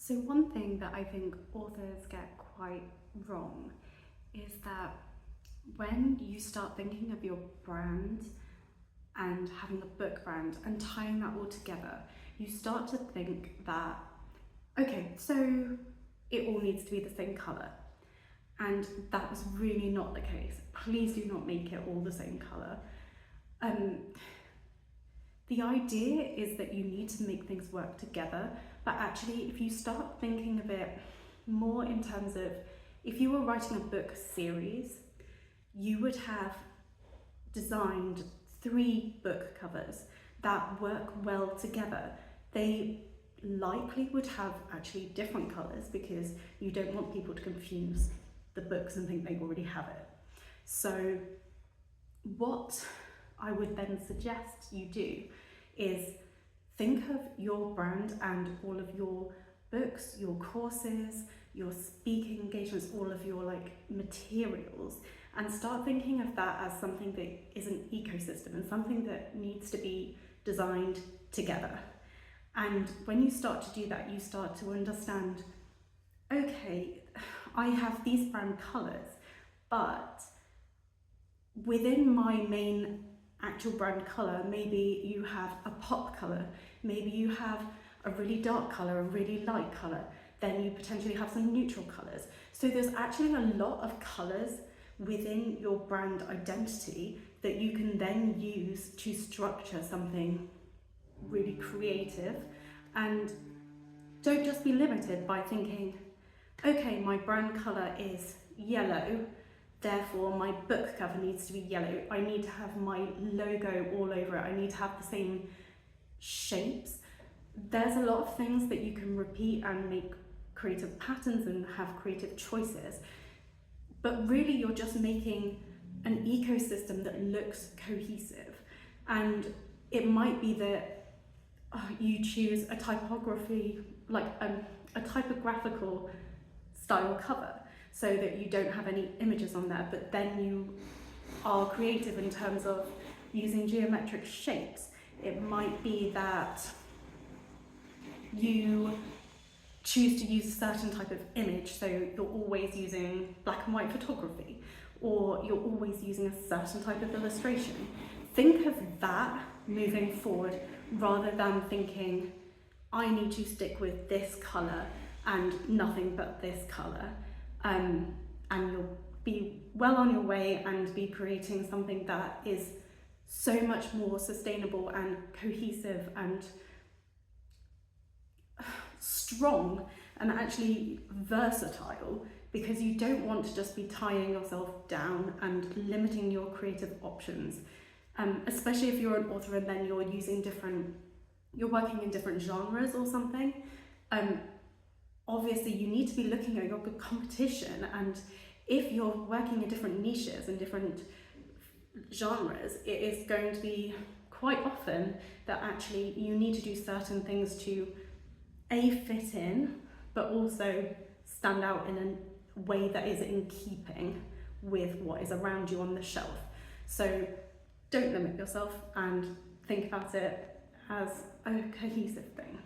So one thing that I think authors get quite wrong is that when you start thinking of your brand and having a book brand and tying that all together, you start to think that, okay, so it all needs to be the same colour. And that is really not the case. Please do not make it all the same colour. The idea is that you need to make things work together, but actually if you start thinking of it more in terms of, if you were writing a book series, you would have designed 3 book covers that work well together. They likely would have actually different colours because you don't want people to confuse the books and think they already have it. So what I would then suggest you do is think of your brand and all of your books, your courses, your speaking engagements, all of your materials, and start thinking of that as something that is an ecosystem and something that needs to be designed together. And when you start to do that, you start to understand, okay, I have these brand colours, but within my main actual brand colour, maybe you have a pop colour, maybe you have a really dark colour, a really light colour, then you potentially have some neutral colours. So there's actually a lot of colours within your brand identity that you can then use to structure something really creative. And don't just be limited by thinking, okay, my brand colour is yellow, therefore my book cover needs to be yellow. I need to have my logo all over it. I need to have the same shapes. There's a lot of things that you can repeat and make creative patterns and have creative choices. But really you're just making an ecosystem that looks cohesive. And it might be that you choose a typography, a typographical style cover, so that you don't have any images on there, but then you are creative in terms of using geometric shapes. It might be that you choose to use a certain type of image, so you're always using black and white photography, or you're always using a certain type of illustration. Think of that moving forward rather than thinking, I need to stick with this colour and nothing but this colour. And you'll be well on your way and be creating something that is so much more sustainable and cohesive and strong and actually versatile, because you don't want to just be tying yourself down and limiting your creative options. Especially if you're an author and then you're working in different genres or something. Obviously you need to be looking at your competition, and if you're working in different niches and different genres, it is going to be quite often that actually you need to do certain things to fit in, but also stand out in a way that is in keeping with what is around you on the shelf. So don't limit yourself and think about it as a cohesive thing.